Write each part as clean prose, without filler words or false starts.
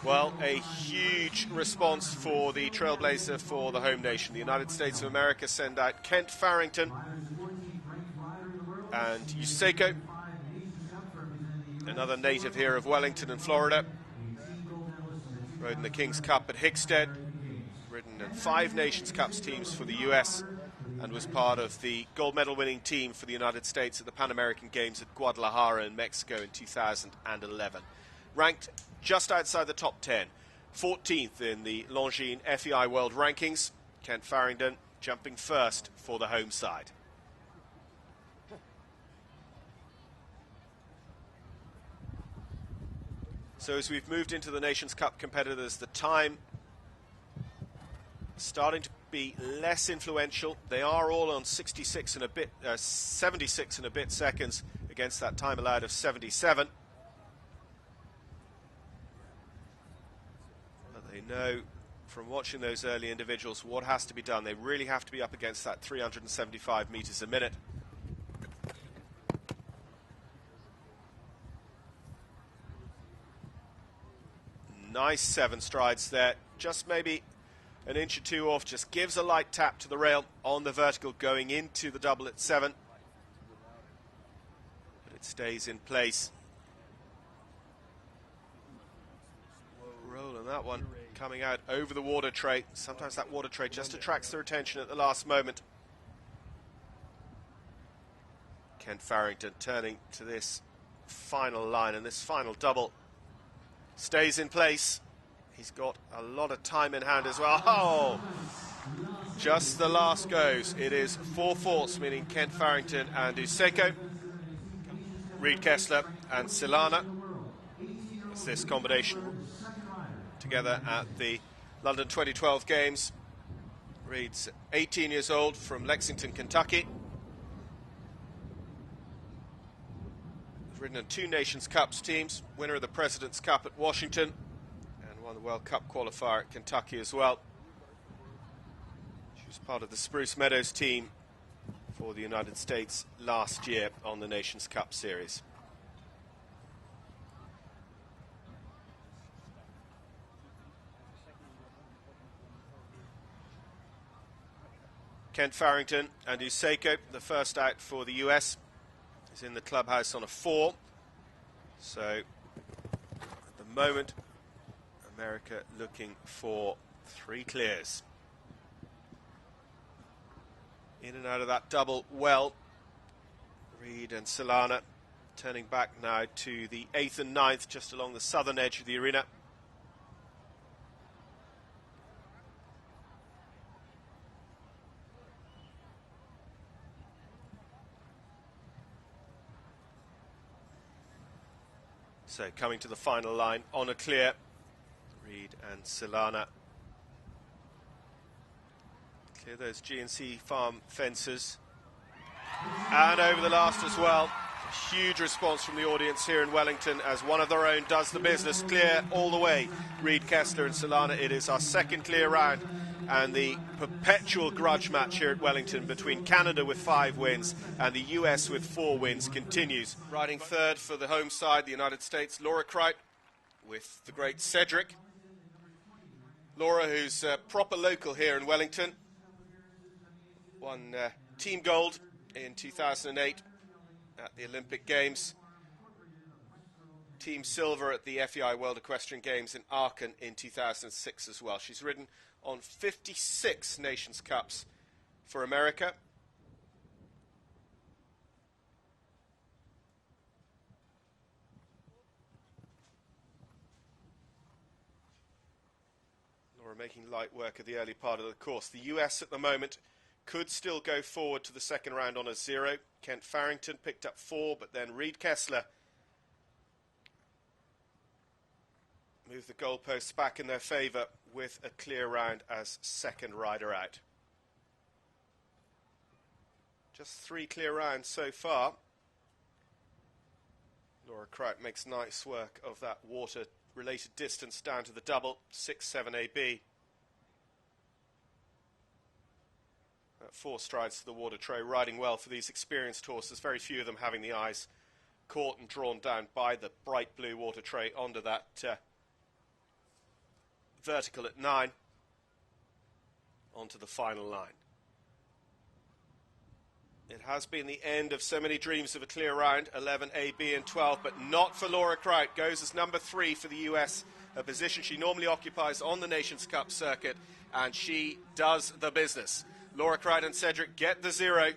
Well, a huge response for the trailblazer for the home nation. The United States of America send out Kent Farrington and Yuseko, another native here of Wellington in Florida. Rode in the King's Cup at Hickstead, ridden in 5 Nations Cups teams for the US, and was part of the gold medal winning team for the United States at the Pan American Games at Guadalajara in Mexico in 2011. Ranked just outside the top 10, 14th in the Longines FEI World Rankings. Kent Farrington jumping first for the home side. So as we've moved into the Nations Cup competitors, the time starting to be less influential. They are all on 76 and a bit, 76 and a bit seconds against that time allowed of 77. But they know from watching those early individuals what has to be done. They really have to be up against that 375 meters a minute. Nice 7 strides there, just maybe an inch or 2 off, just gives a light tap to the rail on the vertical going into the double at 7. But it stays in place. Roll on that one, coming out over the water tray. Sometimes that water tray just attracts their attention at the last moment. Kent Farrington turning to this final line, and this final double stays in place. He's got a lot of time in hand as well. Oh, just the last goes. It is 4/4, meaning Kent Farrington and Yuseko, Reed Kessler and Silana. It's this combination together at the London 2012 Games. Reed's 18 years old from Lexington, Kentucky. He's ridden in 2 Nations Cups teams, winner of the President's Cup at Washington, won the World Cup qualifier at Kentucky as well. She was part of the Spruce Meadows team for the United States last year on the Nations Cup series. Kent Farrington and Yuseko, the first out for the US, is in the clubhouse on a 4. So at the moment, America looking for 3 clears. In and out of that double well. Reed and Silana turning back now to the 8th and 9th, just along the southern edge of the arena. So coming to the final line on a clear. Reed and Silana. Clear those GNC farm fences. And over the last as well. A huge response from the audience here in Wellington as one of their own does the business. Clear all the way. Reed, Kessler and Silana. It is our second clear round. And the perpetual grudge match here at Wellington between Canada with 5 wins and the US with 4 wins continues. Riding third for the home side, the United States, Laura Cricht with the great Cedric. Laura, who's a proper local here in Wellington, won team gold in 2008 at the Olympic Games, team silver at the FEI World Equestrian Games in Aachen in 2006 as well. She's ridden on 56 Nations Cups for America. Making light work of the early part of the course. The US at the moment could still go forward to the second round on a 0. Kent Farrington picked up 4, but then Reed Kessler moved the goalposts back in their favour with a clear round as second rider out. Just 3 clear rounds so far. Laura Cricht makes nice work of that water-related distance down to the double, 6-7 AB. 4 strides to the water tray, riding well for these experienced horses, very few of them having the eyes caught and drawn down by the bright blue water tray onto that vertical at 9, onto the final line. It has been the end of so many dreams of a clear round, 11, A, B and 12, but not for Laura Kraut. Goes as number 3 for the US, a position she normally occupies on the Nations Cup circuit, and she does the business. Laura Kraut and Cedric get the 0,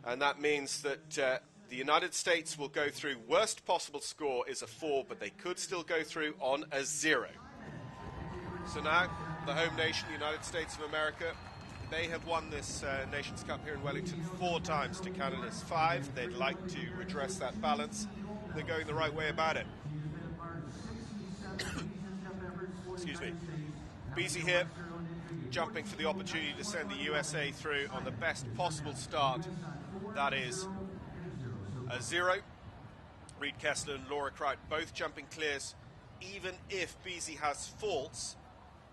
and that means that the United States will go through. Worst possible score is a 4, but they could still go through on a 0. So now, the home nation, the United States of America, they have won this Nations Cup here in Wellington 4 times to Canada's 5. They'd like to redress that balance. They're going the right way about it. Excuse me. Beasy here, jumping for the opportunity to send the USA through on the best possible start. That is a 0. Reid Kessler and Laura Kraut both jumping clears. Even if Beasy has faults,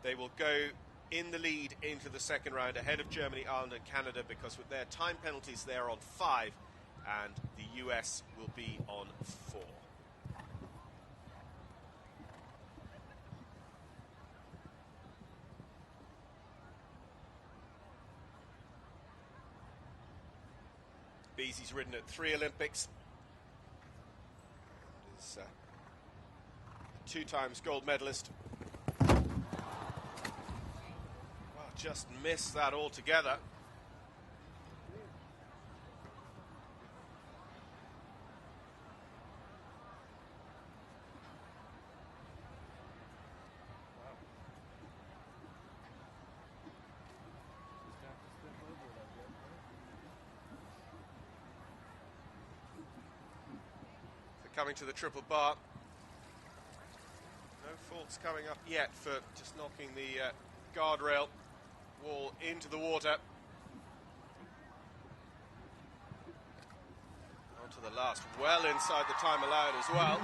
they will go in the lead into the second round ahead of Germany, Ireland and Canada, because with their time penalties they're on 5 and the US will be on 4. Beasy's ridden at 3 Olympics. Is 2 times gold medalist. Just missed that altogether. So coming to the triple bar. No faults coming up yet for just knocking the guardrail wall into the water. Onto the last, well inside the time allowed as well.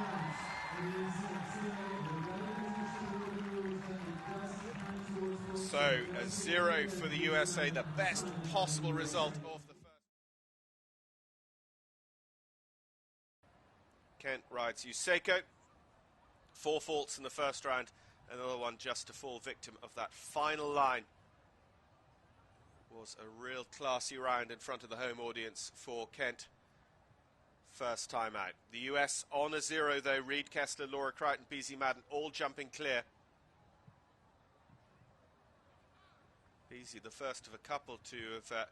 So a 0 for the USA, the best possible result of the first. Kent rides Yuseiko. 4 faults in the first round, another one just to fall victim of that final line. Was a real classy round in front of the home audience for Kent. First time out. The US on a 0 though. Reid Kessler, Laura Kraut and Beasy Madden all jumping clear. Beasy the first of a couple to have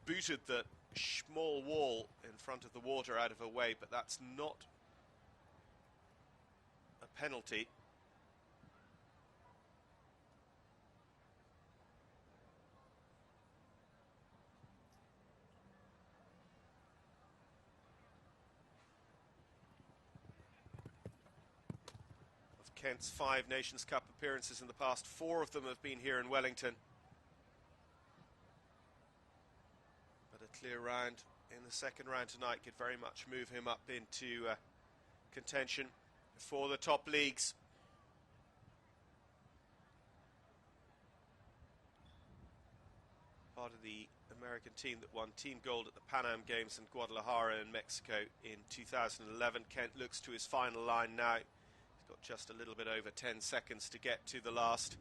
booted the small wall in front of the water out of her way, but that's not a penalty. Kent's 5 Nations Cup appearances in the past, 4 of them have been here in Wellington. But a clear round in the second round tonight could very much move him up into contention for the top leagues. Part of the American team that won team gold at the Pan Am Games in Guadalajara in Mexico in 2011. Kent looks to his final line now. Got just a little bit over 10 seconds to get to the last.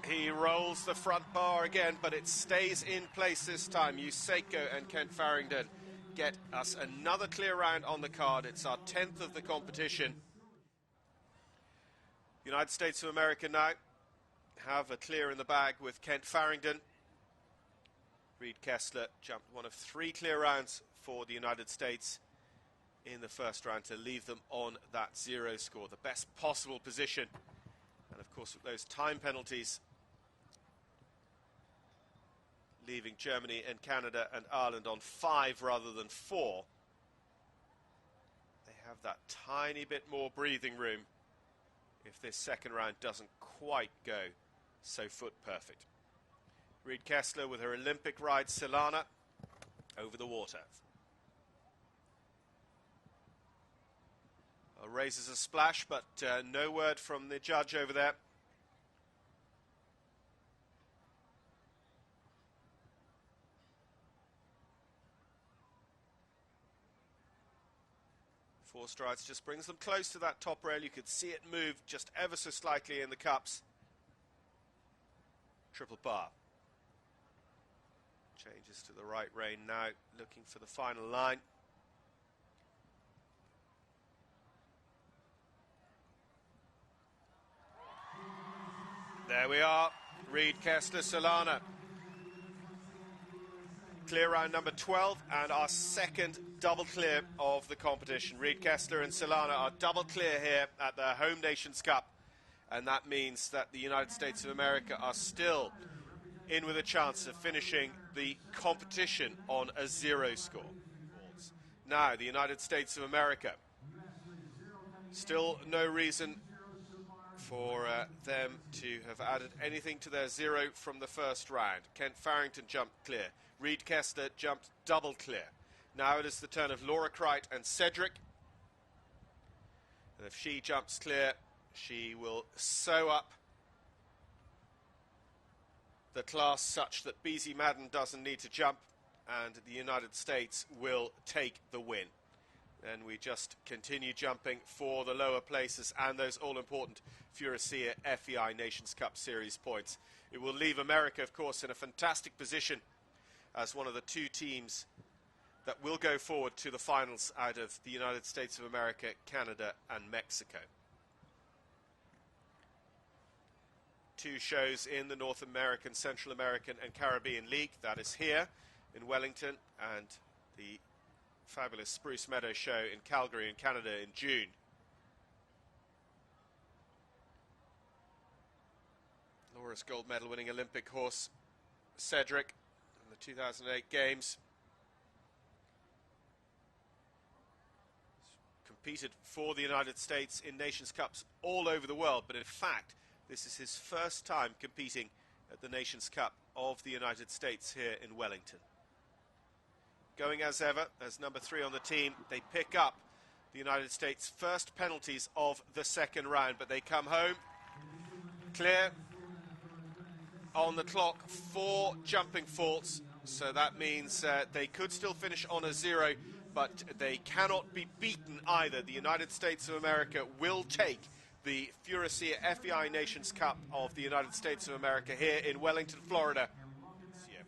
He rolls the front bar again, but it stays in place this time. Yuseiko and Kent Farrington get us another clear round on the card. It's our 10th of the competition. United States of America now have a clear in the bag with Kent Farrington. Reid Kessler jumped one of 3 clear rounds for the United States in the first round to leave them on that 0 score, the best possible position. And of course with those time penalties, leaving Germany and Canada and Ireland on 5 rather than 4, they have that tiny bit more breathing room if this second round doesn't quite go so foot perfect. Reid Kessler with her Olympic ride Silana over the water. Raises a splash, but no word from the judge over there. 4 strides just brings them close to that top rail. You could see it move just ever so slightly in the cups. Triple bar. Changes to the right rein now, looking for the final line. There we are, Reed, Kessler, Solana. Clear round number 12 and our second double clear of the competition. Reed, Kessler and Solana are double clear here at the Home Nations Cup, and that means that the United States of America are still in with a chance of finishing the competition on a 0 score. Now, the United States of America, still no reason for them to have added anything to their 0 from the first round. Kent Farrington jumped clear. Reed Kessler jumped double clear. Now it is the turn of Laura Cricht and Cedric. And if she jumps clear, she will sew up the class such that Beezy Madden doesn't need to jump, and the United States will take the win. And we just continue jumping for the lower places and those all-important Furusiyya FEI Nations Cup Series points. It will leave America, of course, in a fantastic position as one of the 2 teams that will go forward to the finals out of the United States of America, Canada and Mexico. 2 shows in the North American, Central American and Caribbean League. That is here in Wellington, and the fabulous Spruce Meadows show in Calgary in Canada in June. Laura's gold medal winning Olympic horse Cedric in the 2008 games. Competed for the United States in Nations Cups all over the world, but in fact this is his first time competing at the Nations Cup of the United States here in Wellington. Going as ever, as number 3 on the team, they pick up the United States' first penalties of the second round, but they come home clear. On the clock, 4 jumping faults, so that means they could still finish on a 0, but they cannot be beaten either. The United States of America will take the Furusiyya FEI Nations Cup of the United States of America here in Wellington, Florida.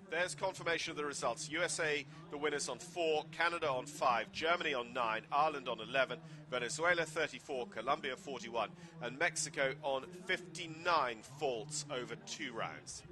There's confirmation of the results. USA, the winners on 4, Canada on 5, Germany on 9, Ireland on 11, Venezuela 34, Colombia 41, and Mexico on 59 faults over 2 rounds.